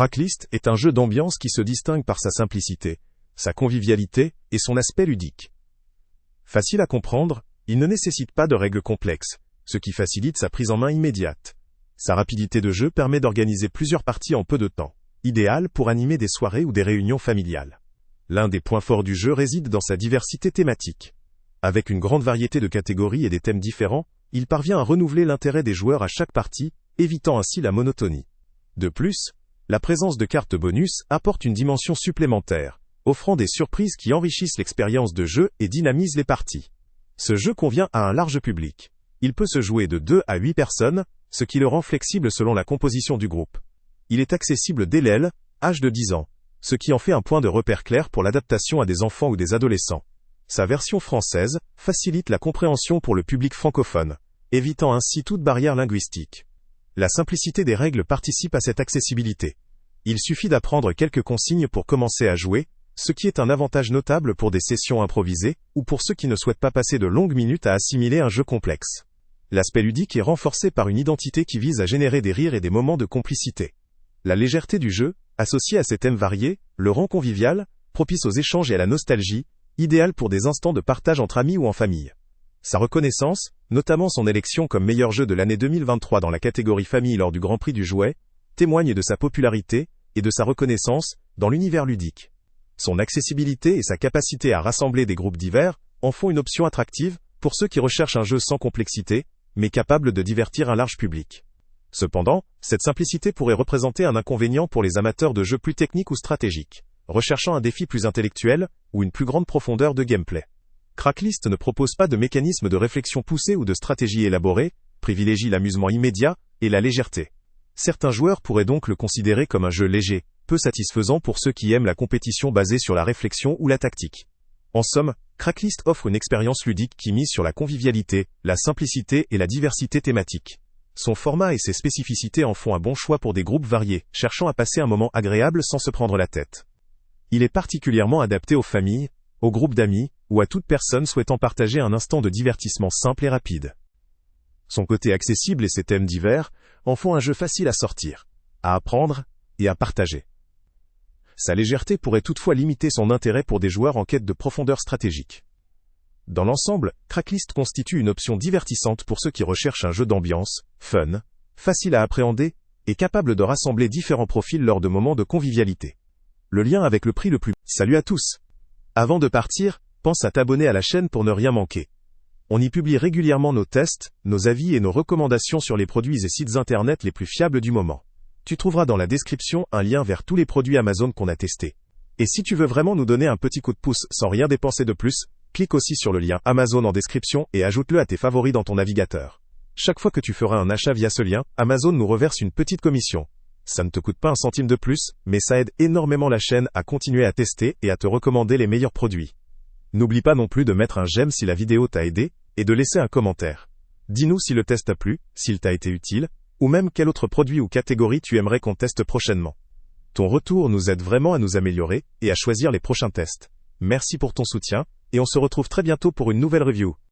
Cracklyst est un jeu d'ambiance qui se distingue par sa simplicité, sa convivialité et son aspect ludique. Facile à comprendre, il ne nécessite pas de règles complexes, ce qui facilite sa prise en main immédiate. Sa rapidité de jeu permet d'organiser plusieurs parties en peu de temps, idéal pour animer des soirées ou des réunions familiales. L'un des points forts du jeu réside dans sa diversité thématique. Avec une grande variété de catégories et des thèmes différents, il parvient à renouveler l'intérêt des joueurs à chaque partie, évitant ainsi la monotonie. De plus, la présence de cartes bonus apporte une dimension supplémentaire, offrant des surprises qui enrichissent l'expérience de jeu et dynamisent les parties. Ce jeu convient à un large public. Il peut se jouer de 2 à 8 personnes, ce qui le rend flexible selon la composition du groupe. Il est accessible dès l'aile, âge de 10 ans, ce qui en fait un point de repère clair pour l'adaptation à des enfants ou des adolescents. Sa version française facilite la compréhension pour le public francophone, évitant ainsi toute barrière linguistique. La simplicité des règles participe à cette accessibilité. Il suffit d'apprendre quelques consignes pour commencer à jouer, ce qui est un avantage notable pour des sessions improvisées, ou pour ceux qui ne souhaitent pas passer de longues minutes à assimiler un jeu complexe. L'aspect ludique est renforcé par une identité qui vise à générer des rires et des moments de complicité. La légèreté du jeu, associée à ses thèmes variés, le rend convivial, propice aux échanges et à la nostalgie, idéal pour des instants de partage entre amis ou en famille. Sa reconnaissance, notamment son élection comme meilleur jeu de l'année 2023 dans la catégorie famille lors du Grand Prix du jouet, témoigne de sa popularité et de sa reconnaissance dans l'univers ludique. Son accessibilité et sa capacité à rassembler des groupes divers en font une option attractive pour ceux qui recherchent un jeu sans complexité, mais capable de divertir un large public. Cependant, cette simplicité pourrait représenter un inconvénient pour les amateurs de jeux plus techniques ou stratégiques, recherchant un défi plus intellectuel ou une plus grande profondeur de gameplay. Cracklyst ne propose pas de mécanisme de réflexion poussé ou de stratégie élaborée, privilégie l'amusement immédiat et la légèreté. Certains joueurs pourraient donc le considérer comme un jeu léger, peu satisfaisant pour ceux qui aiment la compétition basée sur la réflexion ou la tactique. En somme, Cracklyst offre une expérience ludique qui mise sur la convivialité, la simplicité et la diversité thématique. Son format et ses spécificités en font un bon choix pour des groupes variés, cherchant à passer un moment agréable sans se prendre la tête. Il est particulièrement adapté aux familles, aux groupes d'amis, ou à toute personne souhaitant partager un instant de divertissement simple et rapide. Son côté accessible et ses thèmes divers en font un jeu facile à sortir, à apprendre et à partager. Sa légèreté pourrait toutefois limiter son intérêt pour des joueurs en quête de profondeur stratégique. Dans l'ensemble, Cracklyst constitue une option divertissante pour ceux qui recherchent un jeu d'ambiance, fun, facile à appréhender, et capable de rassembler différents profils lors de moments de convivialité. Le lien avec le prix le plus... Salut à tous! Avant de partir, pense à t'abonner à la chaîne pour ne rien manquer. On y publie régulièrement nos tests, nos avis et nos recommandations sur les produits et sites internet les plus fiables du moment. Tu trouveras dans la description un lien vers tous les produits Amazon qu'on a testés. Et si tu veux vraiment nous donner un petit coup de pouce sans rien dépenser de plus, clique aussi sur le lien Amazon en description et ajoute-le à tes favoris dans ton navigateur. Chaque fois que tu feras un achat via ce lien, Amazon nous reverse une petite commission. Ça ne te coûte pas un centime de plus, mais ça aide énormément la chaîne à continuer à tester et à te recommander les meilleurs produits. N'oublie pas non plus de mettre un j'aime si la vidéo t'a aidé, et de laisser un commentaire. Dis-nous si le test t'a plu, s'il t'a été utile, ou même quel autre produit ou catégorie tu aimerais qu'on teste prochainement. Ton retour nous aide vraiment à nous améliorer et à choisir les prochains tests. Merci pour ton soutien, et on se retrouve très bientôt pour une nouvelle review.